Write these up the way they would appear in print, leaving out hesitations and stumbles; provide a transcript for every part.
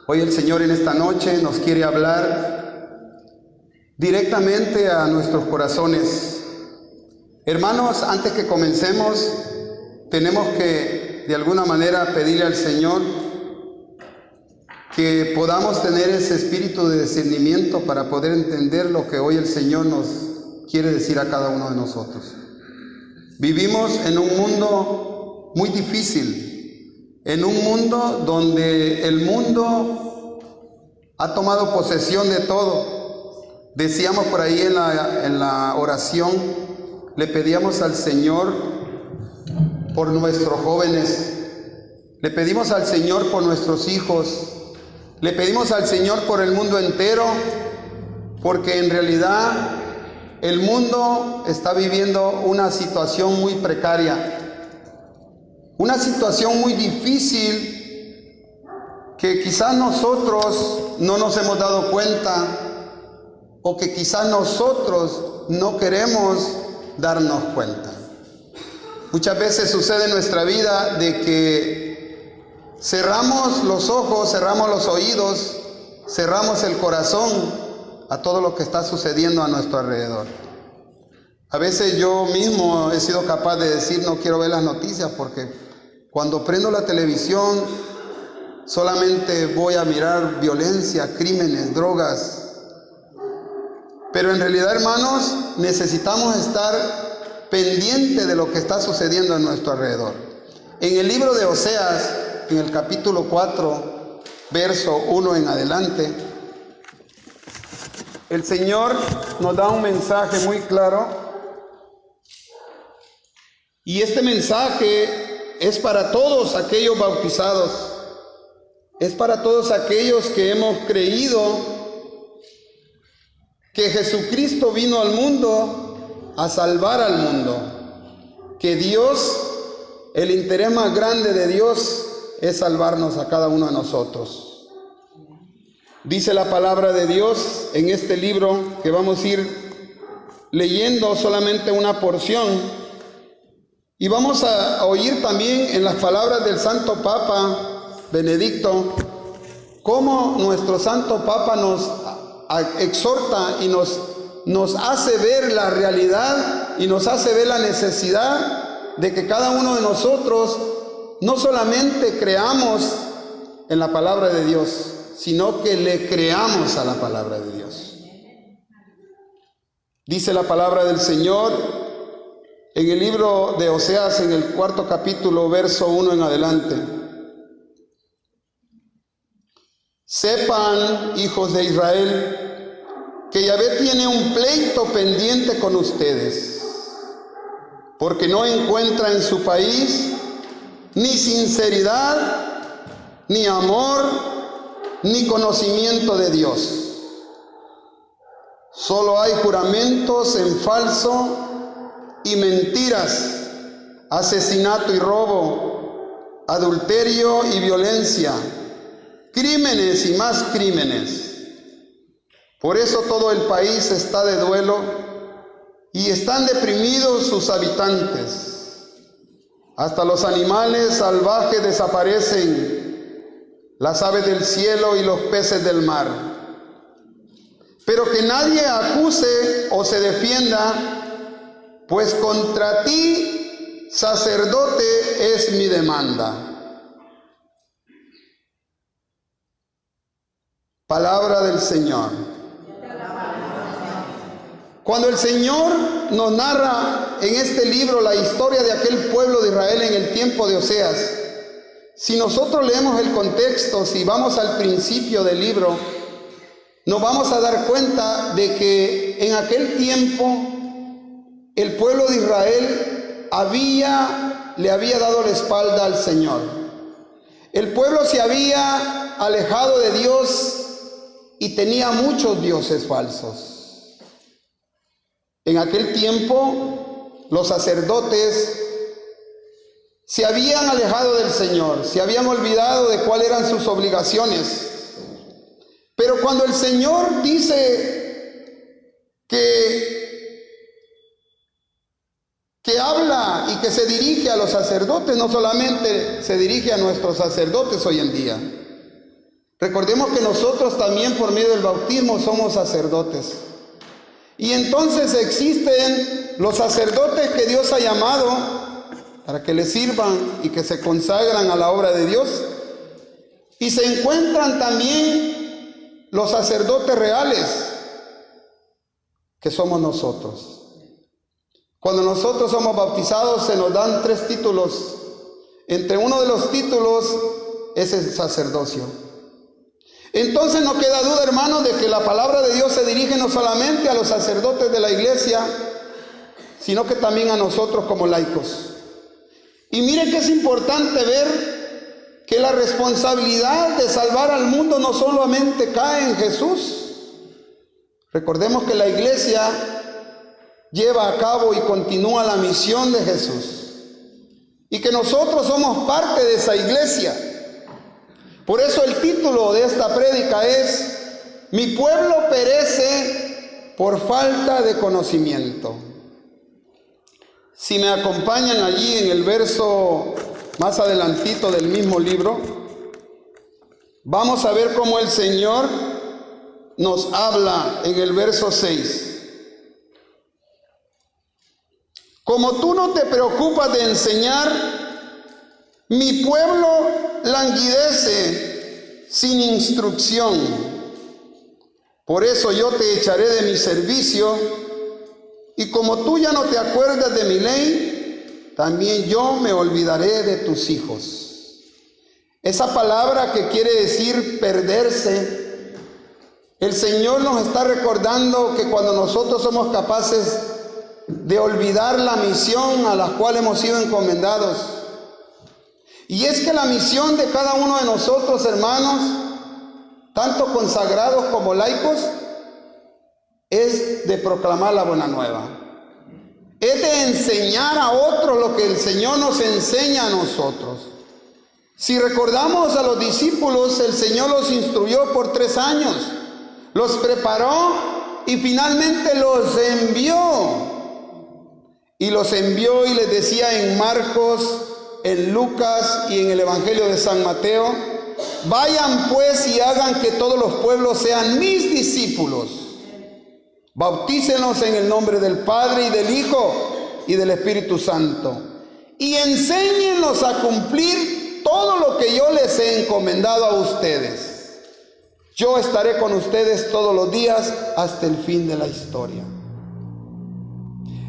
Hoy el Señor en esta noche nos quiere hablar directamente a nuestros corazones. Hermanos, antes que comencemos, tenemos que de alguna manera pedirle al Señor que podamos tener ese espíritu de discernimiento para poder entender lo que hoy el Señor nos quiere decir a cada uno de nosotros. Vivimos en un mundo muy difícil, en un mundo donde el mundo ha tomado posesión de todo. Decíamos por ahí en la oración, le pedíamos al Señor por nuestros jóvenes, le pedimos al Señor por nuestros hijos, le pedimos al Señor por el mundo entero, porque en realidad el mundo está viviendo una situación muy precaria, una situación muy difícil que quizás nosotros no nos hemos dado cuenta o que quizás nosotros no queremos darnos cuenta. Muchas veces sucede en nuestra vida de que cerramos los ojos, cerramos los oídos, cerramos el corazón a todo lo que está sucediendo a nuestro alrededor. A veces yo mismo he sido capaz de decir no quiero ver las noticias porque cuando prendo la televisión solamente voy a mirar violencia, crímenes, drogas. Pero en realidad, hermanos, necesitamos estar pendientes de lo que está sucediendo a nuestro alrededor. En el libro de Oseas, en el capítulo 4, verso 1 en adelante, el Señor nos da un mensaje muy claro. Y este mensaje es para todos aquellos bautizados, es para todos aquellos que hemos creído que Jesucristo vino al mundo a salvar al mundo, que Dios, el interés más grande de Dios es salvarnos a cada uno de nosotros. Dice la palabra de Dios en este libro que vamos a ir leyendo solamente una porción. Y vamos a oír también en las palabras del Santo Papa Benedicto, cómo nuestro Santo Papa nos exhorta y nos hace ver la realidad y nos hace ver la necesidad de que cada uno de nosotros no solamente creamos en la palabra de Dios, sino que le creamos a la palabra de Dios. Dice la palabra del Señor en el libro de Oseas, en el 4 capítulo, verso 1 en adelante. Sepan, hijos de Israel, que Yahvé tiene un pleito pendiente con ustedes, porque no encuentra en su país ni sinceridad, ni amor, ni conocimiento de Dios. Solo hay juramentos en falso y mentiras, asesinato y robo, adulterio y violencia, crímenes y más crímenes. Por eso todo el país está de duelo y están deprimidos sus habitantes. Hasta los animales salvajes desaparecen, las aves del cielo y los peces del mar. Pero que nadie acuse o se defienda, pues contra ti, sacerdote, es mi demanda. Palabra del Señor. Cuando el Señor nos narra en este libro la historia de aquel pueblo de Israel en el tiempo de Oseas, si nosotros leemos el contexto, si vamos al principio del libro, nos vamos a dar cuenta de que en aquel tiempo el pueblo de Israel le había dado la espalda al Señor. El pueblo se había alejado de Dios y tenía muchos dioses falsos. En aquel tiempo, los sacerdotes se habían alejado del Señor, se habían olvidado de cuáles eran sus obligaciones. Pero cuando el Señor dice que habla y que se dirige a los sacerdotes, no solamente se dirige a nuestros sacerdotes hoy en día, Recordemos que nosotros también por medio del bautismo somos sacerdotes. Y entonces existen los sacerdotes que Dios ha llamado para que le sirvan y que se consagran a la obra de Dios. Y se encuentran también los sacerdotes reales, que somos nosotros. Cuando nosotros somos bautizados se nos dan 3 títulos. Entre uno de los títulos es el sacerdocio. Entonces no queda duda, hermanos, de que la palabra de Dios se dirige no solamente a los sacerdotes de la iglesia, sino que también a nosotros como laicos. Y mire que es importante ver que la responsabilidad de salvar al mundo no solamente cae en Jesús. Recordemos que la iglesia lleva a cabo y continúa la misión de Jesús. Y que nosotros somos parte de esa iglesia. Por eso el título de esta prédica es: Mi pueblo perece por falta de conocimiento. Si me acompañan allí en el verso más adelantito del mismo libro, vamos a ver cómo el Señor nos habla en el verso 6. Como tú no te preocupas de enseñar, mi pueblo languidece sin instrucción. Por eso yo te echaré de mi servicio, y como tú ya no te acuerdas de mi ley, también yo me olvidaré de tus hijos. Esa palabra que quiere decir perderse, el Señor nos está recordando que cuando nosotros somos capaces de olvidar la misión a la cual hemos sido encomendados. Y es que la misión de cada uno de nosotros, hermanos, tanto consagrados como laicos, es de proclamar la buena nueva. Es de enseñar a otros lo que el Señor nos enseña a nosotros. Si recordamos a los discípulos, el Señor los instruyó por 3 años, los preparó y finalmente los envió. Y los envió y les decía en Marcos, en Lucas y en el Evangelio de San Mateo: vayan pues y hagan que todos los pueblos sean mis discípulos. Bautícenlos en el nombre del Padre y del Hijo y del Espíritu Santo. Y enséñenlos a cumplir todo lo que yo les he encomendado a ustedes. Yo estaré con ustedes todos los días hasta el fin de la historia.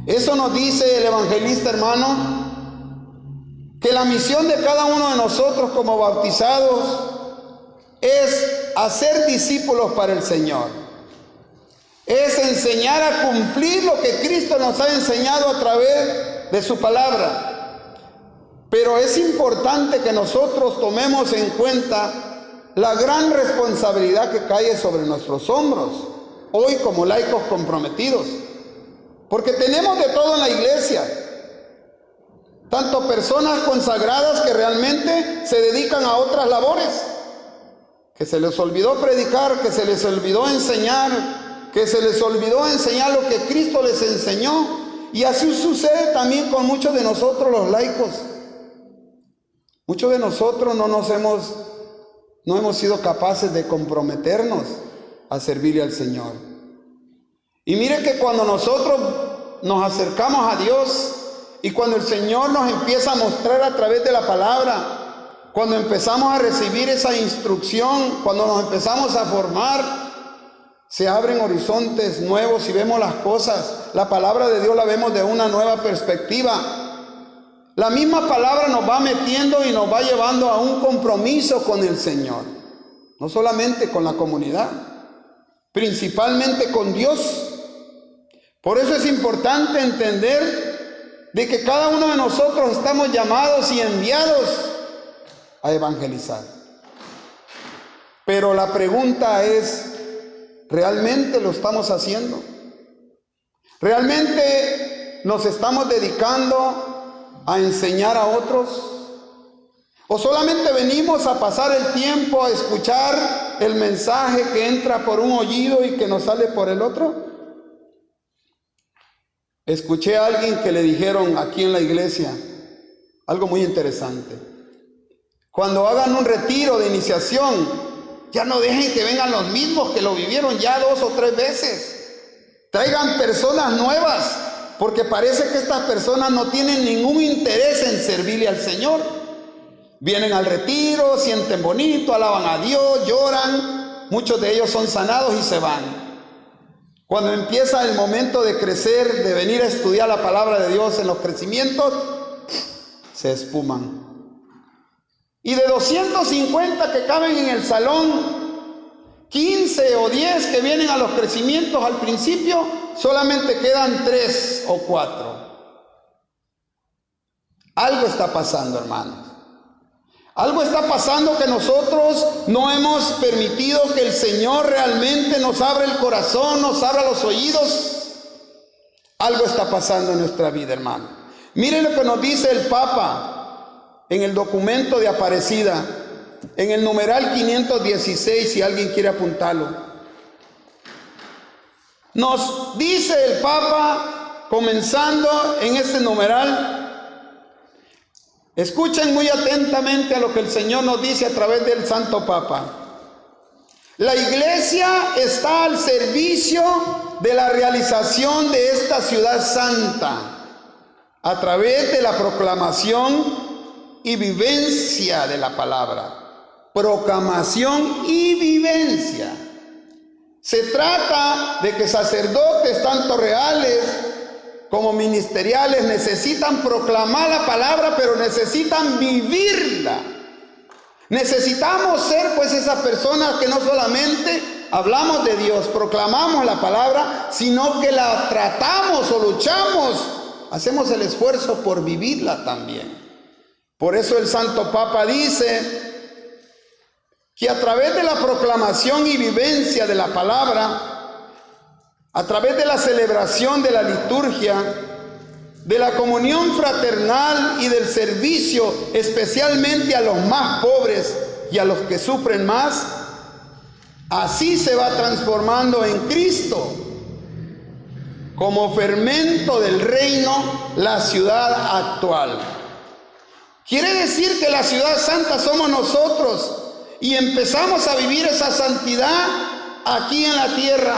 Eso nos dice el evangelista, hermano, que la misión de cada uno de nosotros como bautizados es hacer discípulos para el Señor. Es enseñar a cumplir lo que Cristo nos ha enseñado a través de su palabra. Pero es importante que nosotros tomemos en cuenta la gran responsabilidad que cae sobre nuestros hombros, hoy como laicos comprometidos. Porque tenemos de todo en la iglesia. Tanto personas consagradas que realmente se dedican a otras labores, que se les olvidó predicar, que se les olvidó enseñar, que se les olvidó enseñar lo que Cristo les enseñó. Y así sucede también con muchos de nosotros los laicos. Muchos de nosotros no hemos sido capaces de comprometernos a servirle al Señor. Y mire que cuando nosotros nos acercamos a Dios y cuando el Señor nos empieza a mostrar a través de la palabra, cuando empezamos a recibir esa instrucción, cuando nos empezamos a formar, se abren horizontes nuevos y vemos las cosas. La palabra de Dios la vemos de una nueva perspectiva. La misma palabra nos va metiendo y nos va llevando a un compromiso con el Señor. No solamente con la comunidad, principalmente con Dios. Por eso es importante entender de que cada uno de nosotros estamos llamados y enviados a evangelizar. Pero la pregunta es, ¿realmente lo estamos haciendo? ¿Realmente nos estamos dedicando a enseñar a otros? ¿O solamente venimos a pasar el tiempo a escuchar el mensaje que entra por un oído y que nos sale por el otro? Escuché a alguien que le dijeron aquí en la iglesia algo muy interesante. Cuando hagan un retiro de iniciación, ya no dejen que vengan los mismos que lo vivieron ya 2 o 3 veces. Traigan personas nuevas, porque parece que estas personas no tienen ningún interés en servirle al Señor. Vienen al retiro, sienten bonito, alaban a Dios, lloran. Muchos de ellos son sanados y se van. Cuando empieza el momento de crecer, de venir a estudiar la palabra de Dios en los crecimientos, se esfuman. Y de 250 que caben en el salón, 15 o 10 que vienen a los crecimientos al principio, solamente quedan 3 o 4. Algo está pasando, hermanos. Algo está pasando, que nosotros no hemos permitido que el Señor realmente nos abra el corazón, nos abra los oídos. Algo está pasando en nuestra vida, hermano. Miren lo que nos dice el Papa en el documento de Aparecida, en el numeral 516, si alguien quiere apuntarlo. Nos dice el Papa, comenzando en este numeral, escuchen muy atentamente a lo que el Señor nos dice a través del Santo Papa. La Iglesia está al servicio de la realización de esta ciudad santa a través de la proclamación y vivencia de la palabra. Proclamación y vivencia. Se trata de que sacerdotes, tanto reales como ministeriales, necesitan proclamar la palabra, pero necesitan vivirla. Necesitamos ser pues esas personas que no solamente hablamos de Dios, proclamamos la palabra, sino que la tratamos o luchamos, hacemos el esfuerzo por vivirla también. Por eso el Santo Papa dice que a través de la proclamación y vivencia de la palabra, a través de la celebración de la liturgia, de la comunión fraternal y del servicio, especialmente a los más pobres y a los que sufren más, así se va transformando en Cristo, como fermento del reino, la ciudad actual. Quiere decir que la ciudad santa somos nosotros, y empezamos a vivir esa santidad aquí en la tierra.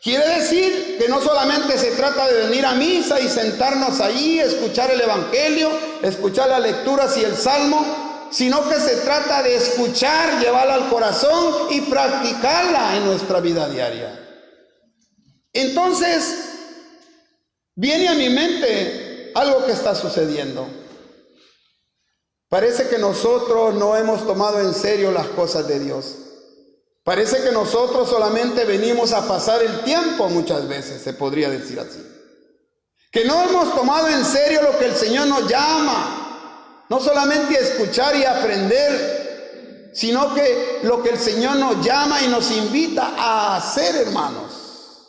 Quiere decir que no solamente se trata de venir a misa y sentarnos allí, escuchar el evangelio, escuchar las lecturas y el salmo, sino que se trata de escuchar, llevarla al corazón y practicarla en nuestra vida diaria. Entonces, viene a mi mente algo que está sucediendo. Parece que nosotros no hemos tomado en serio las cosas de Dios. Parece que nosotros solamente venimos a pasar el tiempo muchas veces, se podría decir así. Que no hemos tomado en serio lo que el Señor nos llama. No solamente a escuchar y aprender, sino que lo que el Señor nos llama y nos invita a hacer, hermanos.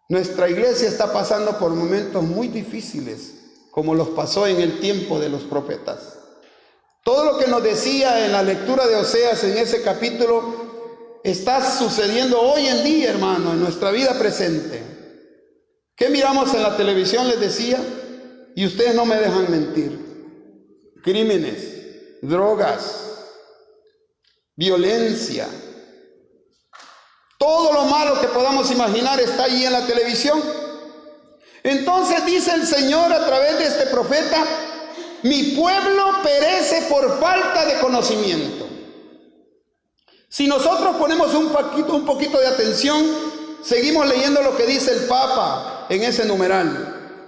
Nuestra iglesia está pasando por momentos muy difíciles, como los pasó en el tiempo de los profetas. Todo lo que nos decía en la lectura de Oseas en ese capítulo está sucediendo hoy en día, hermano, en nuestra vida presente. ¿Qué miramos en la televisión? Les decía, y ustedes no me dejan mentir. Crímenes, drogas, violencia. Todo lo malo que podamos imaginar está allí en la televisión. Entonces dice el Señor a través de este profeta: mi pueblo perece por falta de conocimiento. Si nosotros ponemos un poquito de atención, seguimos leyendo lo que dice el Papa en ese numeral.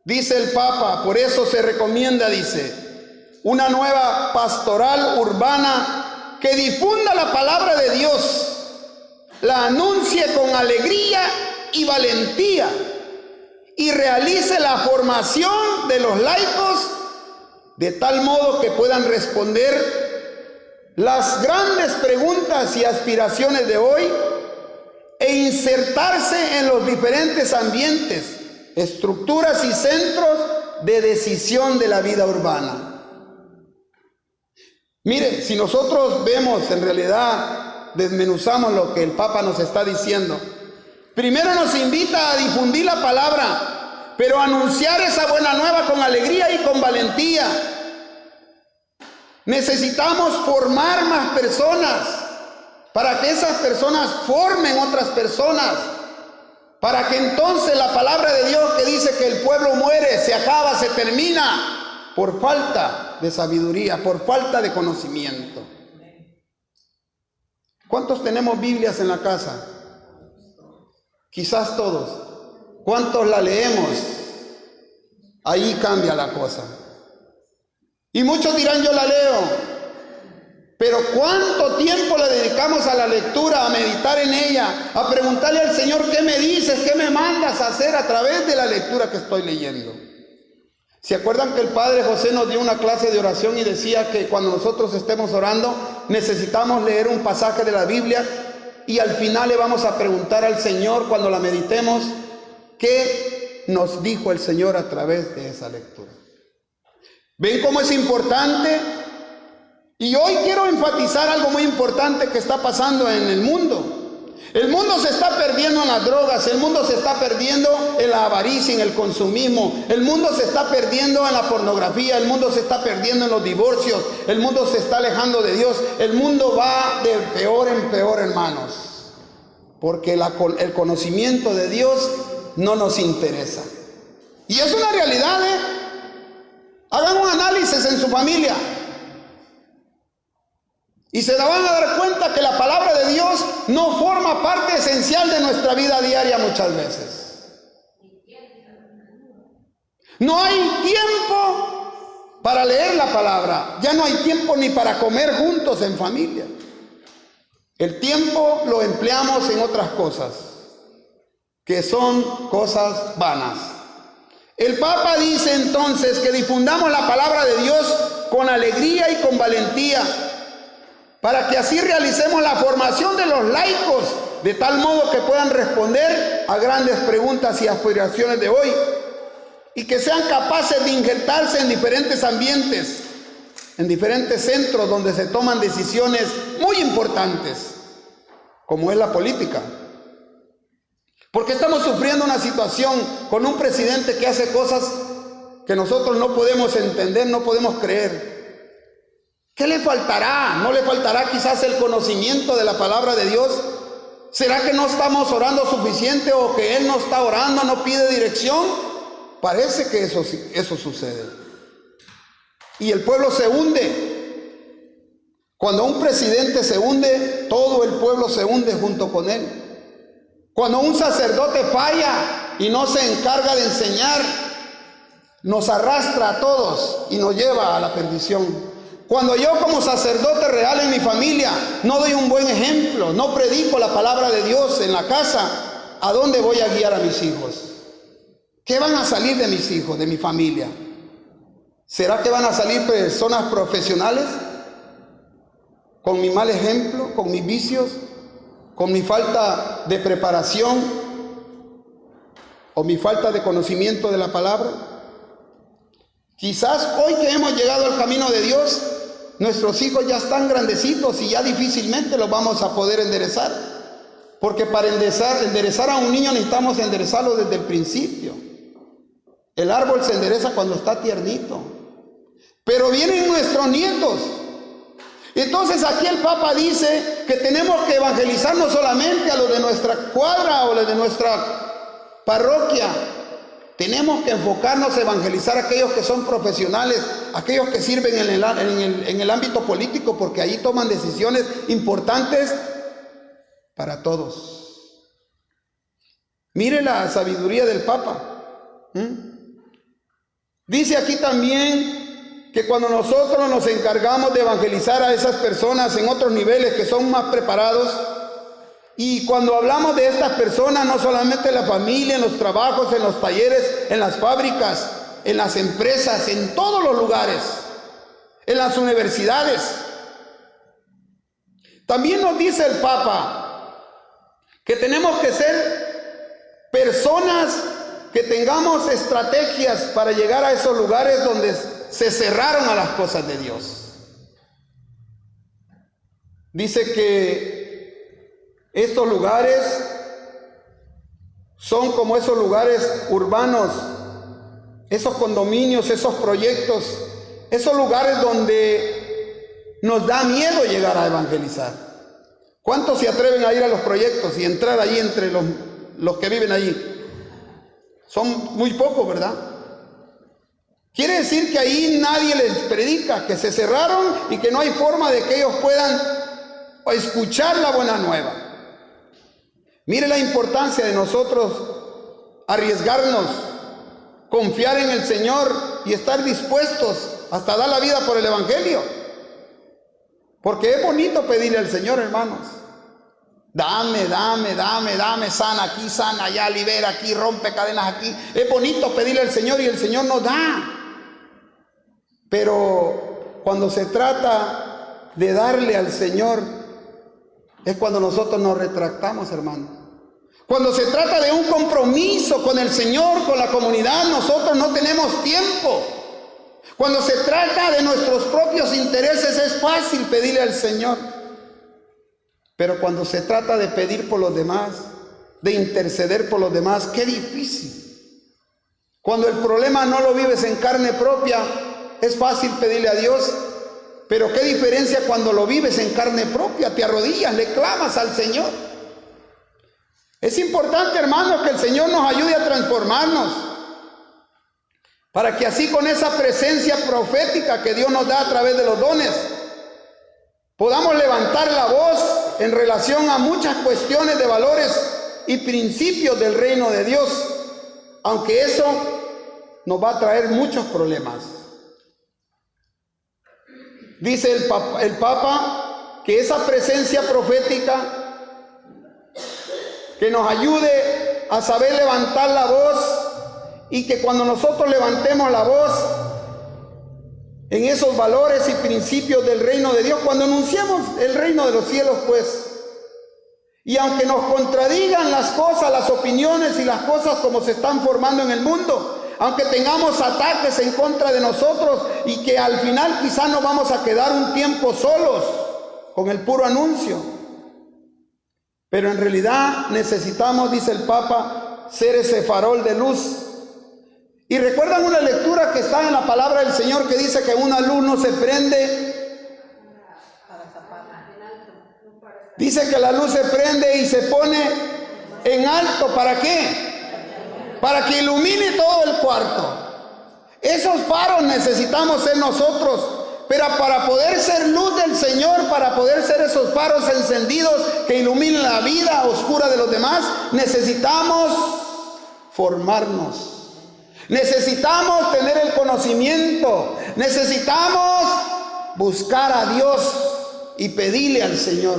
Dice el Papa, por eso se recomienda, dice, una nueva pastoral urbana que difunda la palabra de Dios, la anuncie con alegría y valentía, y realice la formación de los laicos de tal modo que puedan responder las grandes preguntas y aspiraciones de hoy e insertarse en los diferentes ambientes, estructuras y centros de decisión de la vida urbana. Mire, si nosotros vemos, en realidad desmenuzamos lo que el Papa nos está diciendo. Primero nos invita a difundir la palabra, pero a anunciar esa buena nueva con alegría y con valentía. Necesitamos formar más personas, para que esas personas formen otras personas, para que entonces la palabra de Dios que dice que el pueblo muere, se acaba, se termina, por falta de sabiduría, por falta de conocimiento. ¿Cuántos tenemos Biblias en la casa? Quizás todos. ¿Cuántos la leemos? Ahí cambia la cosa. Y muchos dirán, yo la leo. Pero ¿cuánto tiempo le dedicamos a la lectura, a meditar en ella, a preguntarle al Señor qué me dices, qué me mandas a hacer a través de la lectura que estoy leyendo? ¿Se acuerdan que el Padre José nos dio una clase de oración y decía que cuando nosotros estemos orando necesitamos leer un pasaje de la Biblia y al final le vamos a preguntar al Señor cuando la meditemos qué nos dijo el Señor a través de esa lectura? ¿Ven cómo es importante? Y hoy quiero enfatizar algo muy importante que está pasando en el mundo. El mundo se está perdiendo en las drogas, el mundo se está perdiendo en la avaricia, en el consumismo, el mundo se está perdiendo en la pornografía, el mundo se está perdiendo en los divorcios, el mundo se está alejando de Dios, el mundo va de peor en peor, hermanos, porque el conocimiento de Dios no nos interesa. Y es una realidad, Hagan un análisis en su familia. Y se van a dar cuenta que la palabra de Dios no forma parte esencial de nuestra vida diaria muchas veces. No hay tiempo para leer la palabra. Ya no hay tiempo ni para comer juntos en familia. El tiempo lo empleamos en otras cosas, que son cosas vanas. El Papa dice entonces que difundamos la palabra de Dios con alegría y con valentía, para que así realicemos la formación de los laicos, de tal modo que puedan responder a grandes preguntas y aspiraciones de hoy, y que sean capaces de injertarse en diferentes ambientes, en diferentes centros donde se toman decisiones muy importantes, como es la política. Porque estamos sufriendo una situación con un presidente que hace cosas que nosotros no podemos entender, no podemos creer. ¿Qué le faltará? ¿No le faltará quizás el conocimiento de la palabra de Dios? ¿Será que no estamos orando suficiente o que Él no está orando, no pide dirección? Parece que eso sucede. Y el pueblo se hunde. Cuando un presidente se hunde, todo el pueblo se hunde junto con él. Cuando un sacerdote falla y no se encarga de enseñar, nos arrastra a todos y nos lleva a la perdición. Cuando yo como sacerdote real en mi familia no doy un buen ejemplo, no predico la palabra de Dios en la casa, ¿a dónde voy a guiar a mis hijos? ¿Qué van a salir de mis hijos, de mi familia? ¿Será que van a salir personas profesionales? ¿Con mi mal ejemplo, con mis vicios, con mi falta de preparación o mi falta de conocimiento de la palabra? Quizás hoy que hemos llegado al camino de Dios, nuestros hijos ya están grandecitos y ya difícilmente los vamos a poder enderezar. Porque para enderezar a un niño necesitamos enderezarlo desde el principio. El árbol se endereza cuando está tiernito. Pero vienen nuestros nietos. Entonces aquí el Papa dice que tenemos que evangelizar no solamente a los de nuestra cuadra o los de nuestra parroquia. Tenemos que enfocarnos a evangelizar a aquellos que son profesionales, aquellos que sirven en el ámbito político, porque ahí toman decisiones importantes para todos. Mire la sabiduría del Papa. Dice aquí también que cuando nosotros nos encargamos de evangelizar a esas personas en otros niveles que son más preparados, y cuando hablamos de estas personas, no solamente en la familia, en los trabajos, en los talleres, en las fábricas, en las empresas, en todos los lugares, en las universidades. También nos dice el Papa que tenemos que ser personas que tengamos estrategias para llegar a esos lugares donde se cerraron a las cosas de Dios. Dice que estos lugares son como esos lugares urbanos, esos condominios, esos proyectos, esos lugares donde nos da miedo llegar a evangelizar. ¿Cuántos se atreven a ir a los proyectos y entrar ahí entre los que viven allí? Son muy pocos, ¿verdad? Quiere decir que ahí nadie les predica, que se cerraron y que no hay forma de que ellos puedan escuchar la buena nueva. Mire la importancia de nosotros arriesgarnos, confiar en el Señor y estar dispuestos hasta dar la vida por el Evangelio. Porque es bonito pedirle al Señor, hermanos. Dame, sana aquí, sana allá, libera aquí, rompe cadenas aquí. Es bonito pedirle al Señor y el Señor nos da. Pero cuando se trata de darle al Señor, es cuando nosotros nos retractamos, hermano. Cuando se trata de un compromiso con el Señor, con la comunidad, nosotros no tenemos tiempo. Cuando se trata de nuestros propios intereses, es fácil pedirle al Señor. Pero cuando se trata de pedir por los demás, de interceder por los demás, qué difícil. Cuando el problema no lo vives en carne propia, es fácil pedirle a Dios. Pero qué diferencia cuando lo vives en carne propia, te arrodillas, le clamas al Señor. Es importante, hermanos, que el Señor nos ayude a transformarnos, para que así con esa presencia profética que Dios nos da a través de los dones, podamos levantar la voz en relación a muchas cuestiones de valores y principios del reino de Dios, aunque eso nos va a traer muchos problemas. Dice el Papa que esa presencia profética que nos ayude a saber levantar la voz, y que cuando nosotros levantemos la voz en esos valores y principios del reino de Dios, cuando anunciamos el reino de los cielos, pues, y aunque nos contradigan las cosas, las opiniones y las cosas como se están formando en el mundo, aunque tengamos ataques en contra de nosotros y que al final quizás nos vamos a quedar un tiempo solos con el puro anuncio, pero en realidad necesitamos, dice el Papa, ser ese farol de luz. Y recuerdan una lectura que está en la palabra del Señor que dice que una luz no se prende. Dice que la luz se prende y se pone en alto. ¿Para qué? Para que ilumine todo el cuarto. Esos faros necesitamos ser nosotros. Pero para poder ser luz del Señor, para poder ser esos faros encendidos que iluminen la vida oscura de los demás, necesitamos formarnos. Necesitamos tener el conocimiento, necesitamos buscar a Dios y pedirle al Señor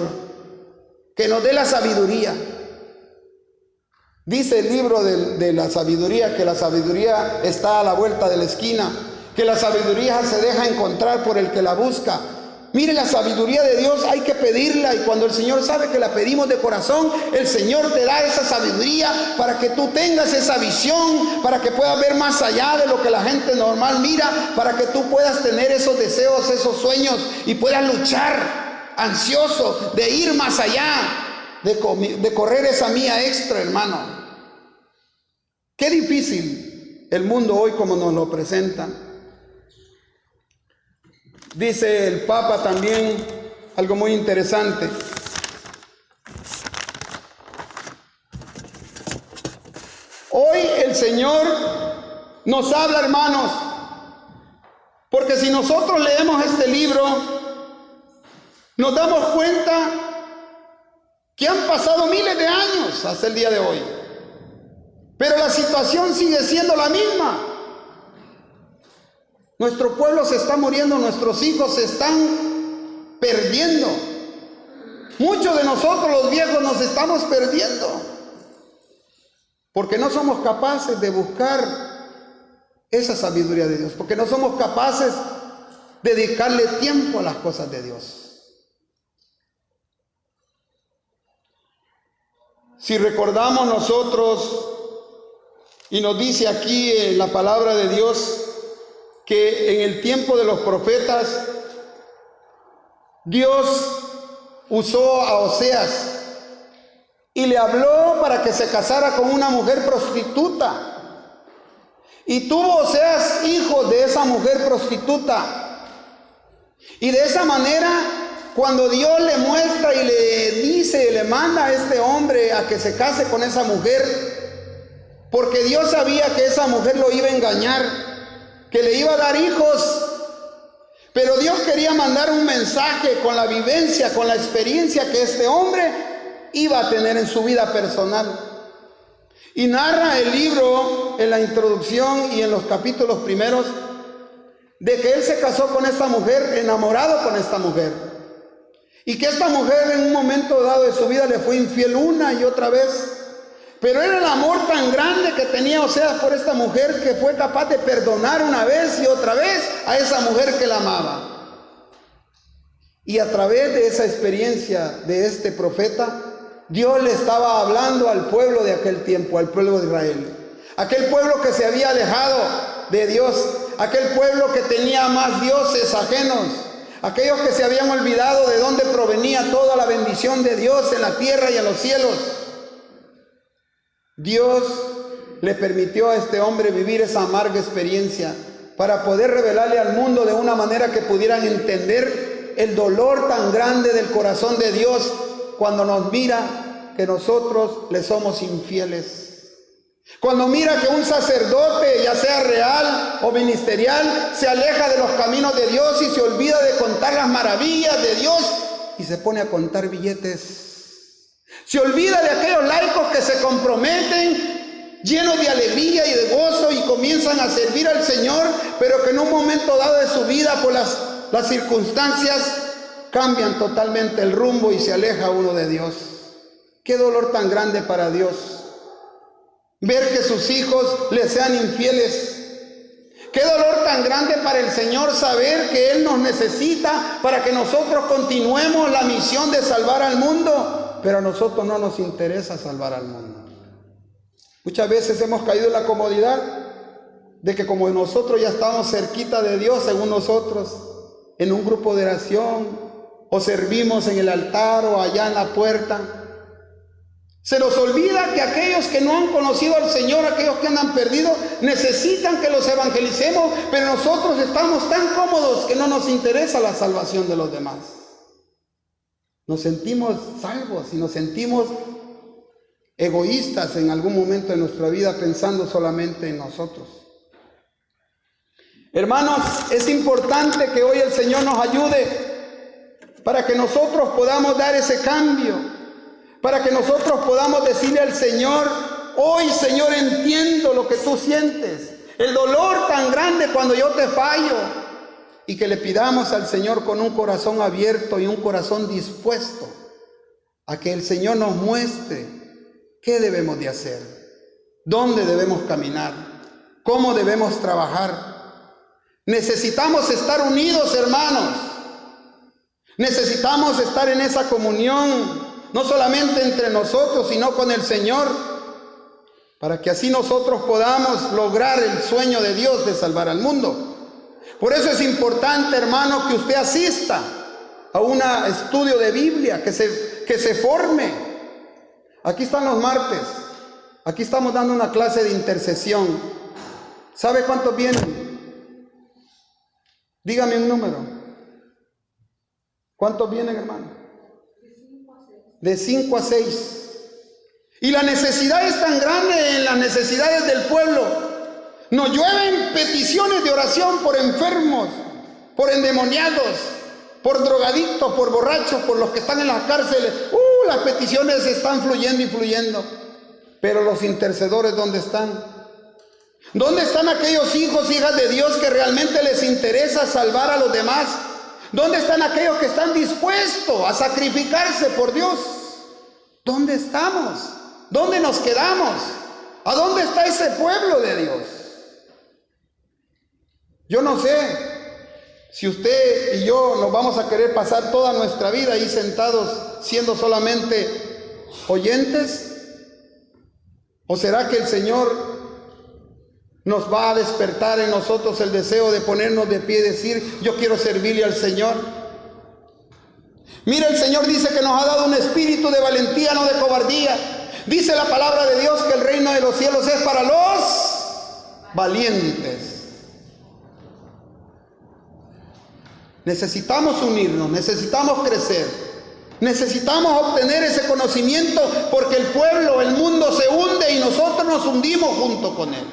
que nos dé la sabiduría. Dice el libro de la sabiduría que la sabiduría está a la vuelta de la esquina, que la sabiduría se deja encontrar por el que la busca. Mire, la sabiduría de Dios hay que pedirla, y cuando el Señor sabe que la pedimos de corazón, el Señor te da esa sabiduría para que tú tengas esa visión, para que puedas ver más allá de lo que la gente normal mira, para que tú puedas tener esos deseos, esos sueños, y puedas luchar ansioso de ir más allá, de correr esa milla extra, hermano. Qué difícil el mundo hoy como nos lo presentan. Dice el Papa también algo muy interesante. Hoy el Señor nos habla, hermanos, porque si nosotros leemos este libro, nos damos cuenta que han pasado miles de años hasta el día de hoy, pero la situación sigue siendo la misma. Nuestro pueblo se está muriendo, nuestros hijos se están perdiendo. Muchos de nosotros los viejos nos estamos perdiendo porque no somos capaces de buscar esa sabiduría de Dios, porque no somos capaces de dedicarle tiempo a las cosas de Dios. Si recordamos nosotros, y nos dice aquí en la palabra de Dios, que en el tiempo de los profetas Dios usó a Oseas y le habló para que se casara con una mujer prostituta, y tuvo Oseas hijos de esa mujer prostituta, Y de esa manera, cuando Dios le muestra y le dice, le manda a este hombre a que se case con esa mujer, porque Dios sabía que esa mujer lo iba a engañar, que le iba a dar hijos, pero Dios quería mandar un mensaje con la vivencia, con la experiencia que este hombre iba a tener en su vida personal. Y narra el libro en la introducción y en los capítulos primeros de que él se casó con esta mujer, enamorado con esta mujer, y que esta mujer en un momento dado de su vida le fue infiel una y otra vez, pero era el amor tan grande que tenía Oseas por esta mujer que fue capaz de perdonar una vez y otra vez a esa mujer que la amaba. Y a través de esa experiencia de este profeta, Dios le estaba hablando al pueblo de aquel tiempo, al pueblo de Israel, aquel pueblo que se había alejado de Dios, aquel pueblo que tenía más dioses ajenos, aquellos que se habían olvidado de dónde provenía toda la bendición de Dios en la tierra y en los cielos. Dios le permitió a este hombre vivir esa amarga experiencia para poder revelarle al mundo de una manera que pudieran entender el dolor tan grande del corazón de Dios cuando nos mira que nosotros le somos infieles. Cuando mira que un sacerdote, ya sea real o ministerial, se aleja de los caminos de Dios y se olvida de contar las maravillas de Dios y se pone a contar billetes. Se olvida de aquellos laicos que se comprometen llenos de alegría y de gozo y comienzan a servir al Señor, pero que en un momento dado de su vida por las circunstancias cambian totalmente el rumbo y se aleja uno de Dios. Qué dolor tan grande para Dios ver que sus hijos le sean infieles. Qué dolor tan grande para el Señor saber que Él nos necesita para que nosotros continuemos la misión de salvar al mundo, pero a nosotros no nos interesa salvar al mundo. Muchas veces hemos caído en la comodidad de que como nosotros ya estamos cerquita de Dios, según nosotros, en un grupo de oración, o servimos en el altar o allá en la puerta, se nos olvida que aquellos que no han conocido al Señor, aquellos que andan perdidos, necesitan que los evangelicemos, pero nosotros estamos tan cómodos que no nos interesa la salvación de los demás. Nos sentimos salvos y nos sentimos egoístas en algún momento de nuestra vida pensando solamente en nosotros. Hermanos, es importante que hoy el Señor nos ayude para que nosotros podamos dar ese cambio. Para que nosotros podamos decirle al Señor, hoy Señor entiendo lo que tú sientes, el dolor tan grande cuando yo te fallo, y que le pidamos al Señor con un corazón abierto y un corazón dispuesto a que el Señor nos muestre qué debemos de hacer, dónde debemos caminar, cómo debemos trabajar. Necesitamos estar unidos, hermanos. Necesitamos estar en esa comunión, no solamente entre nosotros, sino con el Señor, para que así nosotros podamos lograr el sueño de Dios de salvar al mundo. Por eso es importante, hermano, que usted asista a un estudio de Biblia, que se forme. Aquí están los martes, aquí estamos dando una clase de intercesión. ¿Sabe cuántos vienen? Dígame un número. ¿Cuántos vienen, hermano? De 5 a 6. Y la necesidad es tan grande en las necesidades del pueblo. Nos llueven peticiones de oración por enfermos, por endemoniados, por drogadictos, por borrachos, por los que están en las cárceles. Las peticiones están fluyendo y fluyendo. Pero los intercedores, ¿dónde están? ¿Dónde están aquellos hijos, hijas de Dios que realmente les interesa salvar a los demás? ¿Dónde están aquellos que están dispuestos a sacrificarse por Dios? ¿Dónde estamos? ¿Dónde nos quedamos? ¿A dónde está ese pueblo de Dios? Yo no sé si usted y yo nos vamos a querer pasar toda nuestra vida ahí sentados siendo solamente oyentes, o será que el Señor nos va a despertar en nosotros el deseo de ponernos de pie y decir, yo quiero servirle al Señor. Mira, el Señor dice que nos ha dado un espíritu de valentía, no de cobardía. Dice la palabra de Dios que el reino de los cielos es para los valientes. Necesitamos unirnos, necesitamos crecer, necesitamos obtener ese conocimiento porque el pueblo, el mundo se hunde y nosotros nos hundimos junto con él.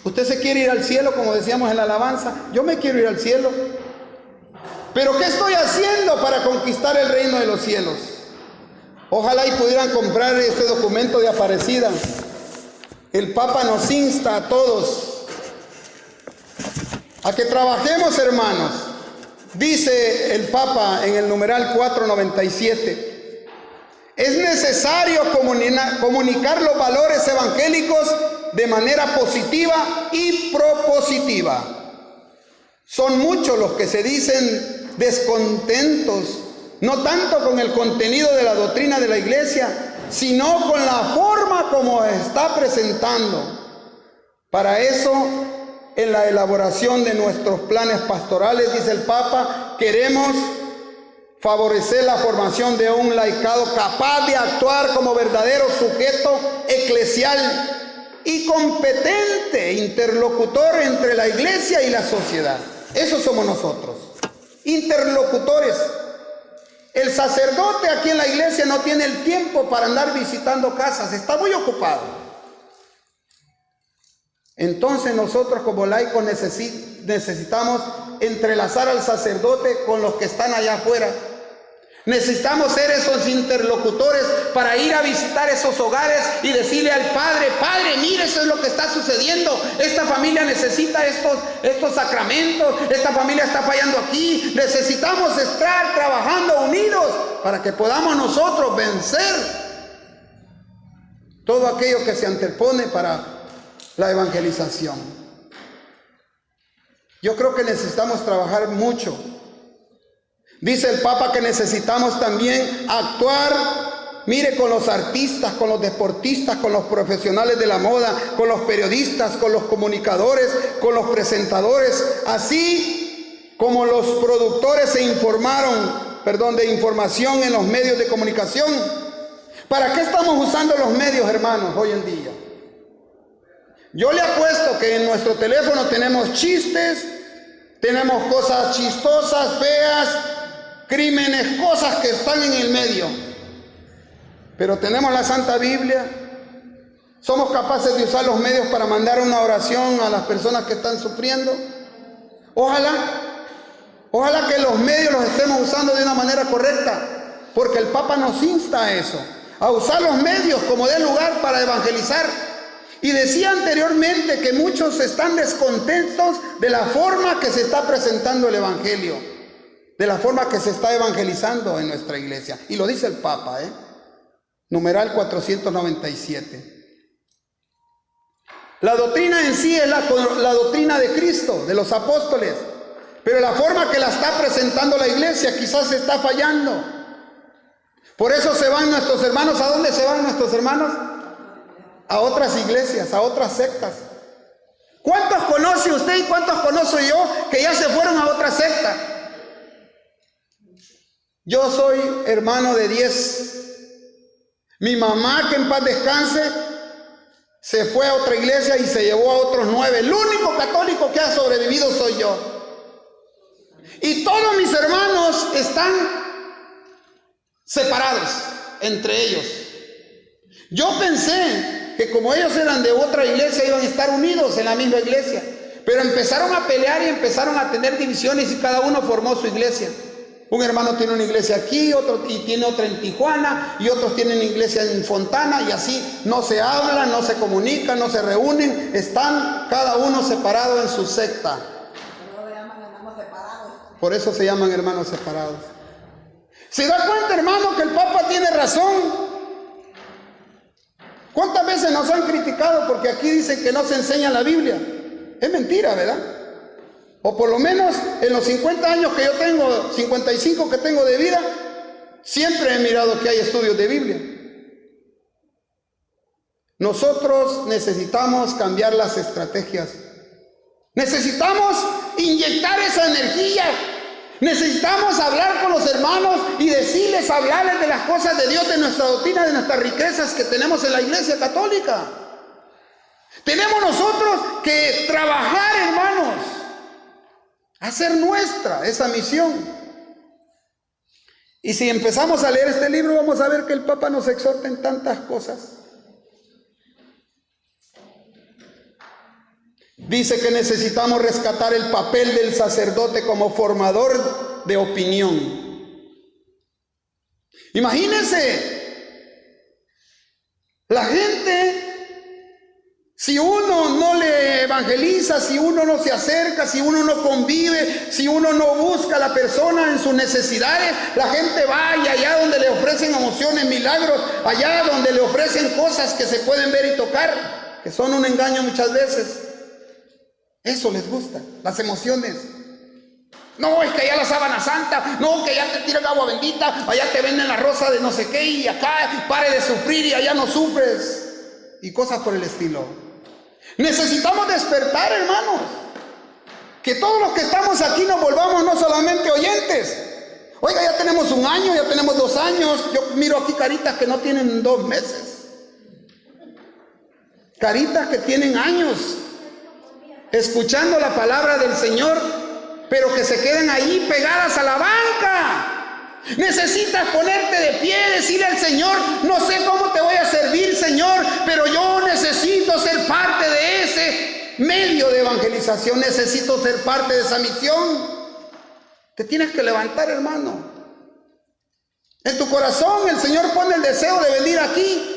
Usted se quiere ir al cielo, como decíamos en la alabanza. Yo me quiero ir al cielo. Pero ¿qué estoy haciendo para conquistar el reino de los cielos? Ojalá y pudieran comprar este documento de Aparecida. El Papa nos insta a todos a que trabajemos, hermanos. Dice el Papa en el numeral 497: es necesario comunicar los valores evangélicos de manera positiva y propositiva. Son muchos los que se dicen descontentos, no tanto con el contenido de la doctrina de la iglesia, sino con la forma como está presentando. Para eso, en la elaboración de nuestros planes pastorales, dice el Papa, queremos favorecer la formación de un laicado capaz de actuar como verdadero sujeto eclesial y competente interlocutor entre la iglesia y la sociedad. Eso somos nosotros, interlocutores. El sacerdote aquí en la iglesia no tiene el tiempo para andar visitando casas, está muy ocupado. Entonces nosotros como laicos necesitamos entrelazar al sacerdote con los que están allá afuera. Necesitamos ser esos interlocutores para ir a visitar esos hogares y decirle al padre: Padre, mire, eso es lo que está sucediendo. Esta familia necesita estos sacramentos. Esta familia está fallando aquí. Necesitamos estar trabajando unidos para que podamos nosotros vencer todo aquello que se antepone para la evangelización. Yo creo que necesitamos trabajar mucho. Dice el Papa que necesitamos también actuar, mire, con los artistas, con los deportistas, con los profesionales de la moda, con los periodistas, con los comunicadores, con los presentadores, así como los productores de información en los medios de comunicación. ¿Para qué estamos usando los medios, hermanos, hoy en día? Yo le apuesto que en nuestro teléfono tenemos chistes, tenemos cosas chistosas, feas, crímenes, cosas que están en el medio. Pero tenemos la Santa Biblia. Somos capaces de usar los medios para mandar una oración a las personas que están sufriendo. Ojalá que los medios los estemos usando de una manera correcta, porque el Papa nos insta a eso, a usar los medios como de lugar para evangelizar. Y decía anteriormente que muchos están descontentos de la forma que se está presentando el Evangelio, de la forma que se está evangelizando en nuestra iglesia. Y lo dice el Papa, numeral 497. La doctrina en sí es la doctrina de Cristo, de los apóstoles, pero la forma que la está presentando la iglesia quizás se está fallando. Por eso se van nuestros hermanos. ¿A dónde se van nuestros hermanos? A otras iglesias, a otras sectas. ¿Cuántos conoce usted y cuántos conozco yo que ya se fueron a otra secta? Yo soy hermano de 10. Mi mamá, que en paz descanse, se fue a otra iglesia y se llevó a otros 9. El único católico que ha sobrevivido soy yo. Y todos mis hermanos están separados entre ellos. Yo pensé que como ellos eran de otra iglesia iban a estar unidos en la misma iglesia, pero empezaron a pelear y empezaron a tener divisiones y cada uno formó su iglesia. Un hermano tiene una iglesia aquí, otro y tiene otra en Tijuana, y otros tienen iglesia en Fontana, y así no se hablan, no se comunican, no se reúnen, están cada uno separado en su secta. Por eso se llaman hermanos separados. ¿Se da cuenta, hermano, que el Papa tiene razón? ¿Cuántas veces nos han criticado porque aquí dicen que no se enseña la Biblia? Es mentira, ¿verdad? O por lo menos en los 50 años que yo tengo, 55 que tengo de vida, siempre he mirado que hay estudios de Biblia. Nosotros necesitamos cambiar las estrategias. Necesitamos inyectar esa energía. Necesitamos hablar con los hermanos y decirles, hablarles de las cosas de Dios, de nuestra doctrina, de nuestras riquezas que tenemos en la iglesia católica. Tenemos nosotros que trabajar, hermanos, hacer nuestra esa misión. Y si empezamos a leer este libro, vamos a ver que el Papa nos exhorta en tantas cosas. Dice que necesitamos rescatar el papel del sacerdote como formador de opinión. Imagínense, la gente, si uno no le evangeliza, si uno no se acerca, si uno no convive, si uno no busca a la persona en sus necesidades, la gente va y allá donde le ofrecen emociones, milagros, allá donde le ofrecen cosas que se pueden ver y tocar, que son un engaño muchas veces. Eso les gusta, las emociones. No, es que allá la sábana santa, no, que allá te tiran agua bendita, allá te venden la rosa de no sé qué, y acá pare de sufrir y allá no sufres, y cosas por el estilo. Necesitamos despertar, hermanos, que todos los que estamos aquí nos volvamos no solamente oyentes. Oiga, ya tenemos 1 año, ya tenemos 2 años, yo miro aquí caritas que no tienen 2 meses, caritas que tienen años escuchando la palabra del Señor, pero que se quedan ahí pegadas a la banca. Necesitas ponerte de pie, decirle al Señor: no sé cómo te voy a servir, Señor, pero yo necesito ser parte de ese medio de evangelización, necesito ser parte de esa misión. Te tienes que levantar, hermano. En tu corazón el Señor pone el deseo de venir aquí.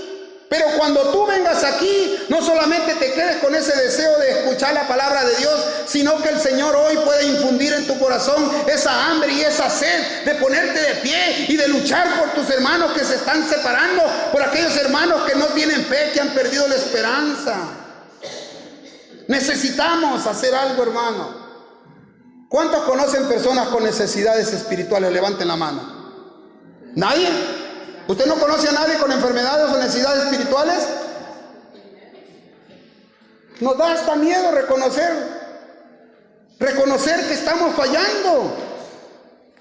Pero cuando tú vengas aquí, no solamente te quedes con ese deseo de escuchar la palabra de Dios, sino que el Señor hoy puede infundir en tu corazón esa hambre y esa sed de ponerte de pie y de luchar por tus hermanos que se están separando, por aquellos hermanos que no tienen fe, que han perdido la esperanza. Necesitamos hacer algo, hermano. ¿Cuántos conocen personas con necesidades espirituales? Levanten la mano. ¿Nadie? ¿Usted no conoce a nadie con enfermedades o necesidades espirituales? Nos da hasta miedo reconocer que estamos fallando.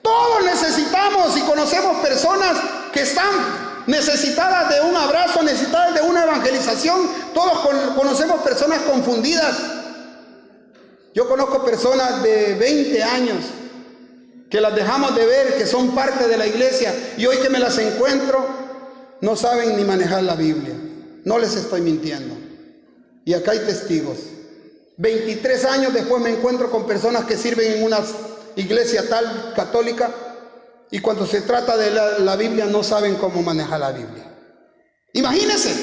Todos necesitamos y conocemos personas que están necesitadas de un abrazo, necesitadas de una evangelización. Todos conocemos personas confundidas. Yo conozco personas de 20 años que las dejamos de ver, que son parte de la iglesia, y hoy que me las encuentro, no saben ni manejar la Biblia. No les estoy mintiendo. Y acá hay testigos. 23 años después me encuentro con personas que sirven en una iglesia tal, católica, y cuando se trata de la Biblia no saben cómo manejar la Biblia. Imagínense.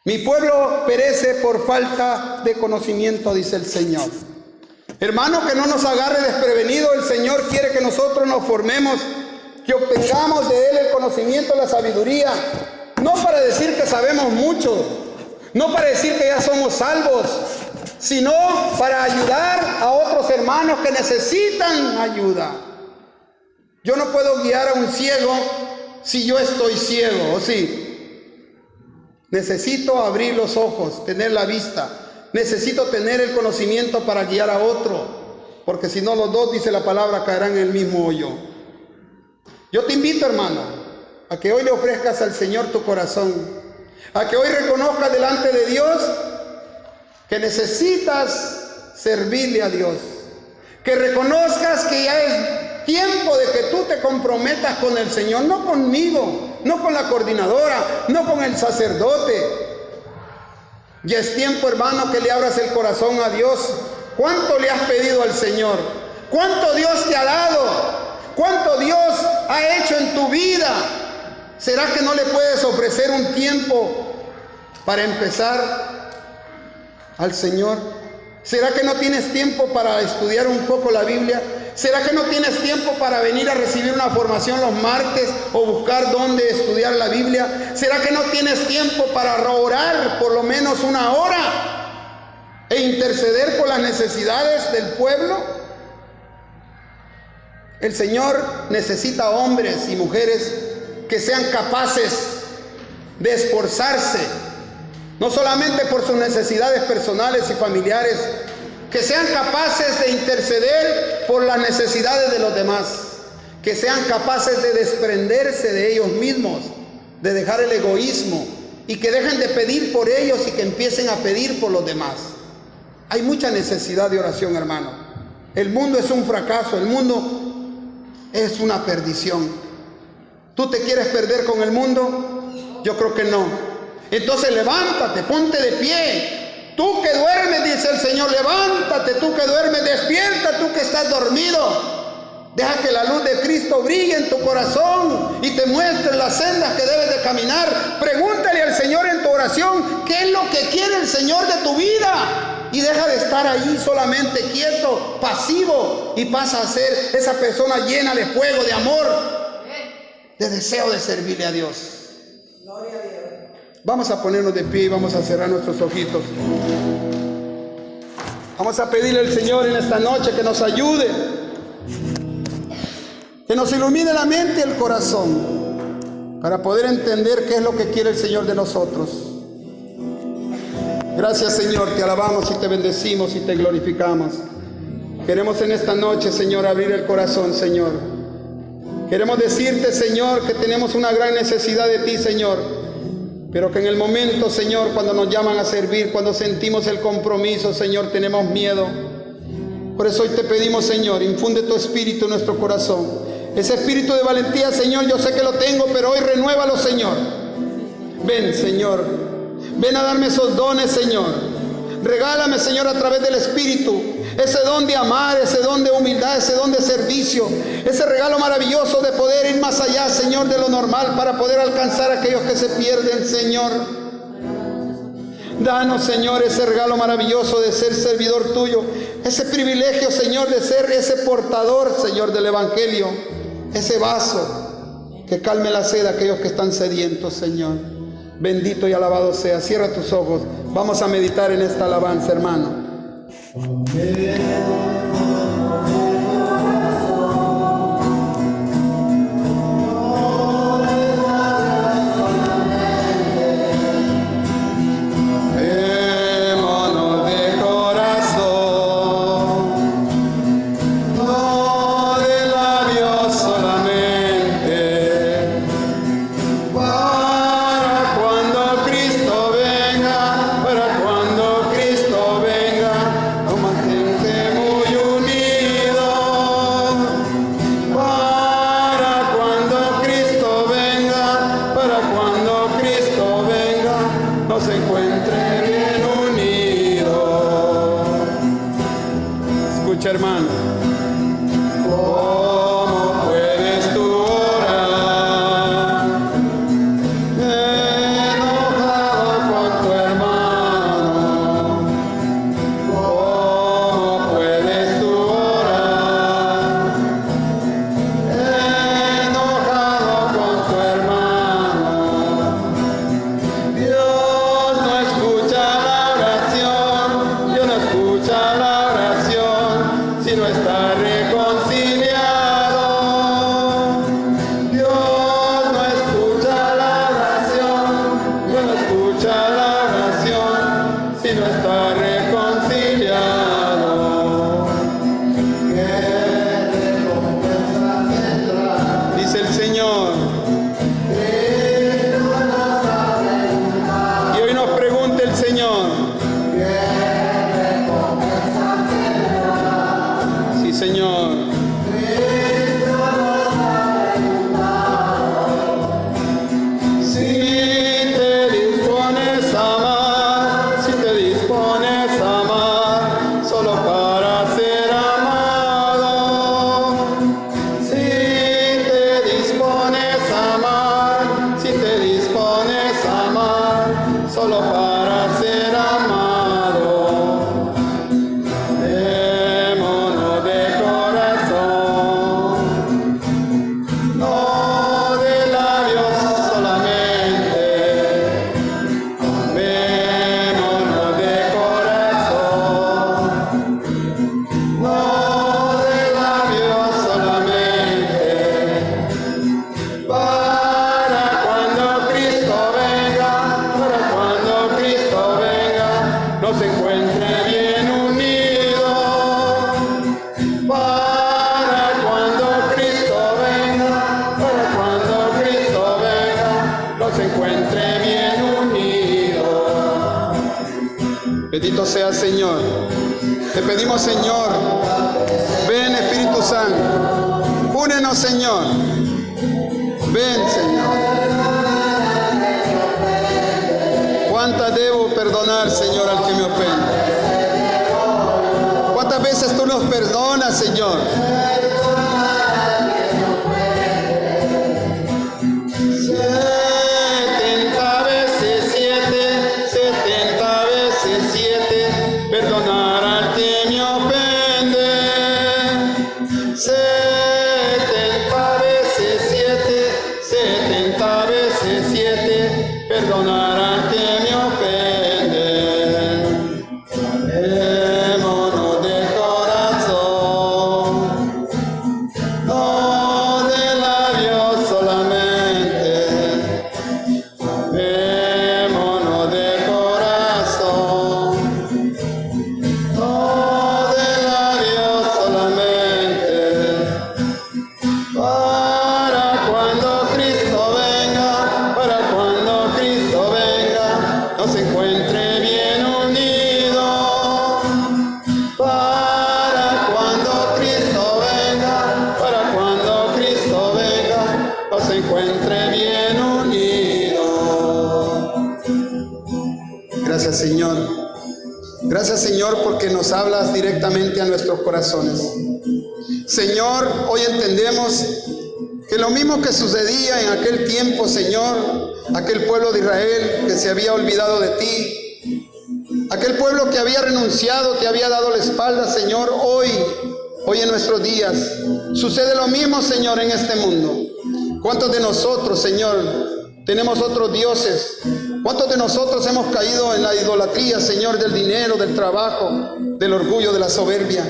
Mi pueblo perece por falta de conocimiento, dice el Señor. Hermano, que no nos agarre desprevenido. El Señor quiere que nosotros nos formemos, que obtengamos de Él el conocimiento, la sabiduría, no para decir que sabemos mucho, no para decir que ya somos salvos, sino para ayudar a otros hermanos que necesitan ayuda. Yo no puedo guiar a un ciego si yo estoy ciego, ¿o sí? Necesito abrir los ojos, tener la vista. Necesito tener el conocimiento para guiar a otro, porque si no los dos, dice la palabra, caerán en el mismo hoyo. Yo te invito, hermano, a que hoy le ofrezcas al Señor tu corazón, a que hoy reconozcas delante de Dios que necesitas servirle a Dios, que reconozcas que ya es tiempo de que tú te comprometas con el Señor, no conmigo, no con la coordinadora, no con el sacerdote. Ya es tiempo, hermano, que le abras el corazón a Dios. ¿Cuánto le has pedido al Señor? ¿Cuánto Dios te ha dado? ¿Cuánto Dios ha hecho en tu vida? ¿Será que no le puedes ofrecer un tiempo para empezar al Señor? ¿Será que no tienes tiempo para estudiar un poco la Biblia? ¿Será que no tienes tiempo para venir a recibir una formación los martes o buscar dónde estudiar la Biblia? ¿Será que no tienes tiempo para orar por lo menos 1 hora e interceder por las necesidades del pueblo? El Señor necesita hombres y mujeres que sean capaces de esforzarse, no solamente por sus necesidades personales y familiares, que sean capaces de interceder por las necesidades de los demás, que sean capaces de desprenderse de ellos mismos, de dejar el egoísmo y que dejen de pedir por ellos y que empiecen a pedir por los demás. Hay mucha necesidad de oración, hermano. El mundo es un fracaso, el mundo es una perdición. ¿Tú te quieres perder con el mundo? Yo creo que no. Entonces levántate, ponte de pie. Tú que duermes, dice el Señor, levántate. Tú que duermes, despierta. Tú que estás dormido, deja que la luz de Cristo brille en tu corazón y te muestre las sendas que debes de caminar. Pregúntale al Señor en tu oración qué es lo que quiere el Señor de tu vida. Y deja de estar ahí solamente quieto, pasivo, y pasa a ser esa persona llena de fuego, de amor, de deseo de servirle a Dios. Gloria a Dios. Vamos a ponernos de pie y vamos a cerrar nuestros ojitos. Vamos a pedirle al Señor en esta noche que nos ayude, que nos ilumine la mente y el corazón para poder entender qué es lo que quiere el Señor de nosotros. Gracias, Señor, te alabamos y te bendecimos y te glorificamos. Queremos en esta noche, Señor, abrir el corazón, Señor. Queremos decirte, Señor, que tenemos una gran necesidad de ti, Señor, pero que en el momento, Señor, cuando nos llaman a servir, cuando sentimos el compromiso, Señor, tenemos miedo. Por eso hoy te pedimos, Señor, infunde tu espíritu en nuestro corazón. Ese espíritu de valentía, Señor, yo sé que lo tengo, pero hoy renuévalo, Señor. Ven, Señor. Ven a darme esos dones, Señor. Regálame, Señor, a través del Espíritu, ese don de amar, ese don de humildad, ese don de servicio, ese regalo maravilloso de poder ir más allá, Señor, de lo normal, para poder alcanzar a aquellos que se pierden, Señor. Danos, Señor, ese regalo maravilloso de ser servidor tuyo, ese privilegio, Señor, de ser ese portador, Señor, del Evangelio, ese vaso que calme la sed de aquellos que están sedientos, Señor. Bendito y alabado sea. Cierra tus ojos. Vamos a meditar en esta alabanza, hermano. Hermano, ¿cómo puedes tú orar enojado con tu hermano? ¿Cómo puedes tú orar enojado con tu hermano? Dios no escucha la oración, Dios no escucha la oración si no está reconciliado. Dios no escucha la oración, Dios no escucha la oración si no está reconciliado. ¿Qué recompensa tendrá? Dice el Señor. Y hoy nos pregunta el Señor. Señor, si te dispones a amar, si te dispones a amar, solo para ser amado. Si te dispones a amar, si te dispones a amar, solo para ser amado. Nos encuentre bien unidos para cuando Cristo venga, nos encuentre bien unidos. Bendito sea el Señor. Te pedimos, Señor, ven Espíritu Santo, únenos, Señor. Ven, Señor. ¿Cuántas debo perdonar, Señor, al que me ofende? ¿Cuántas veces tú nos perdonas, Señor? 70 veces 7, 70 veces 7, perdonar al que me ofende. 70 veces 7, 70 veces 7, perdonar al que me ofende. Amémonos de corazón, no de labios solamente. Amémonos de corazón, no de labios solamente. Para cuando Cristo venga, nos encuentre bien unidos. Para cuando Cristo venga, nos encuentre bien unidos. Gracias, Señor. Gracias, Señor, porque nos hablas directamente a nuestros corazones. Señor, hoy entendemos que lo mismo que sucedía en aquel tiempo, Señor, aquel pueblo de Israel que se había olvidado de ti, aquel pueblo que había renunciado, te había dado la espalda, Señor, hoy en nuestros días sucede lo mismo, Señor, en este mundo. ¿Cuántos de nosotros, Señor, tenemos otros dioses? ¿Cuántos de nosotros hemos caído en la idolatría, Señor, del dinero, del trabajo, del orgullo, de la soberbia?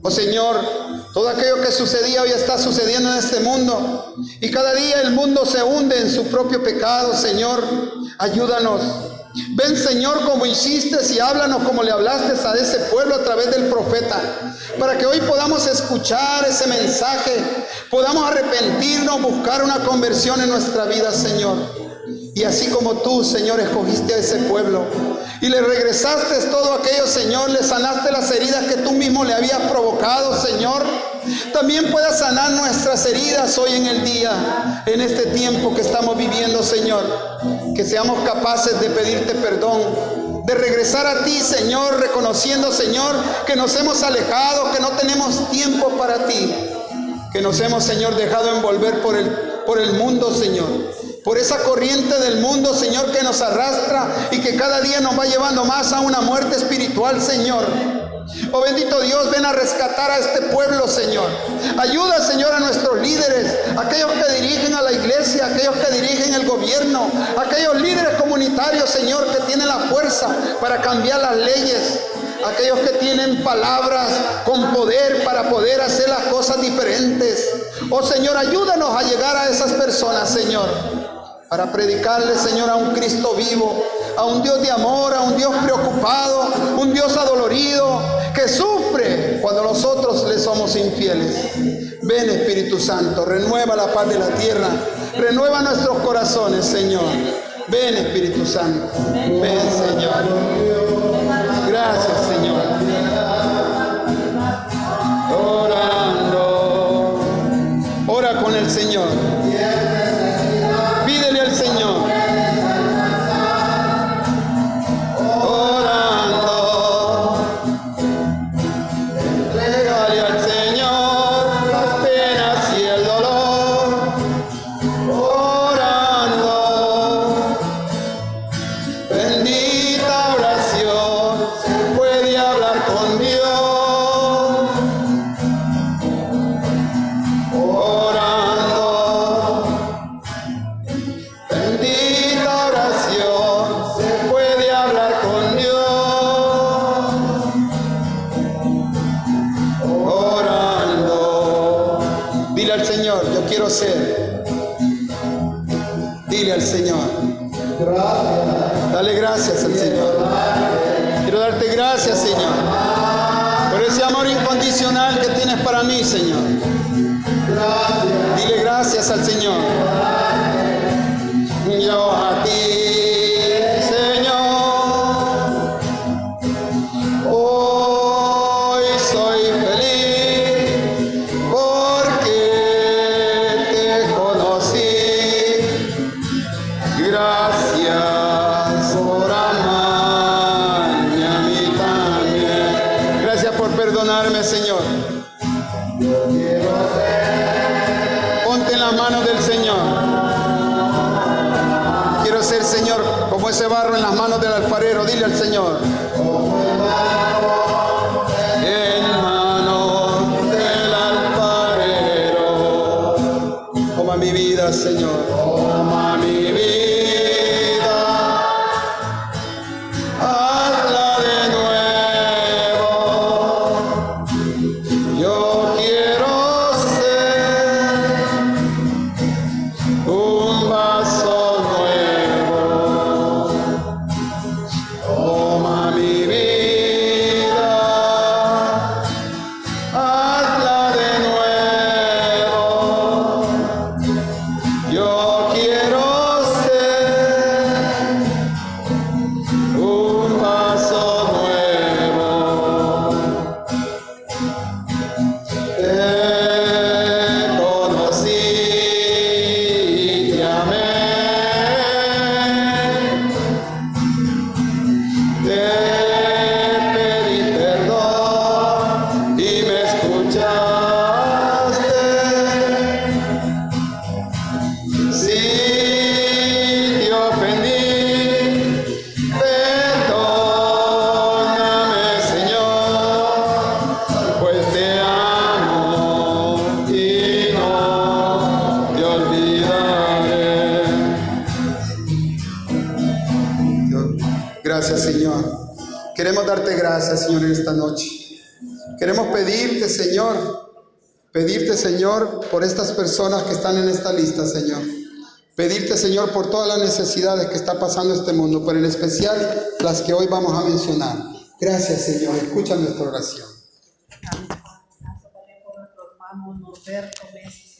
Oh, Señor, todo aquello que sucedía hoy está sucediendo en este mundo, y cada día el mundo se hunde en su propio pecado. Señor, ayúdanos. Ven, Señor, como hiciste, y háblanos como le hablaste a ese pueblo a través del profeta, para que hoy podamos escuchar ese mensaje, podamos arrepentirnos, buscar una conversión en nuestra vida, Señor. Y así como tú, Señor, escogiste a ese pueblo y le regresaste todo aquello, Señor, le sanaste las heridas que tú mismo le habías provocado, Señor, también puedas sanar nuestras heridas hoy en el día, en este tiempo que estamos viviendo, Señor. Que seamos capaces de pedirte perdón, de regresar a ti, Señor, reconociendo, Señor, que nos hemos alejado, que no tenemos tiempo para ti, que nos hemos, Señor, dejado envolver por el mundo, Señor, por esa corriente del mundo, Señor, que nos arrastra y que cada día nos va llevando más a una muerte espiritual, Señor. Oh, bendito Dios, ven a rescatar a este pueblo, Señor. Ayuda, Señor, a nuestros líderes, aquellos que dirigen a la iglesia, aquellos que dirigen el gobierno, aquellos líderes comunitarios, Señor, que tienen la fuerza para cambiar las leyes, aquellos que tienen palabras con poder para poder hacer las cosas diferentes. Oh, Señor, ayúdanos a llegar a esas personas, Señor, para predicarles, Señor, a un Cristo vivo, a un Dios de amor, a un Dios preocupado, un Dios adolorido, que sufre cuando nosotros le somos infieles. Ven, Espíritu Santo, renueva la paz de la tierra, renueva nuestros corazones, Señor. Ven, Espíritu Santo, ven, Señor. Gracias, Señor. Orando, ora con el Señor. Pídele al Señor. Orando, entrégale al Señor las penas y el dolor. Orando, bendita oración, se puede hablar con Dios. Quiero ser. Dile al Señor. Dale gracias al Señor. Quiero darte gracias, Señor, por ese amor incondicional que tienes para mí, Señor. Dile gracias al Señor. Yo a ti, Señor. Oh, ser, Señor, como ese barro en las manos del alfarero. Dile al Señor. En manos del alfarero. Toma mi vida, Señor. Toma mi vida. Hazla de nuevo. Yo quiero ser un vaso nuevo. Toma mi vida, hazla de nuevo. Yo quiero ser un vaso nuevo. Te conocí y te amé. Te pedí perdón y me escuchaste. Si te ofendí, perdóname, Señor, pues te amo y no te olvidaré. Gracias, Señor. Queremos darte gracias, Señor, en esta noche. Queremos pedirte, Señor, por estas personas que están en esta lista, Señor. Pedirte, Señor, por todas las necesidades que está pasando este mundo, pero en especial las que hoy vamos a mencionar. Gracias, Señor. Escucha nuestra oración. Por nuestro hermano Norberto Meses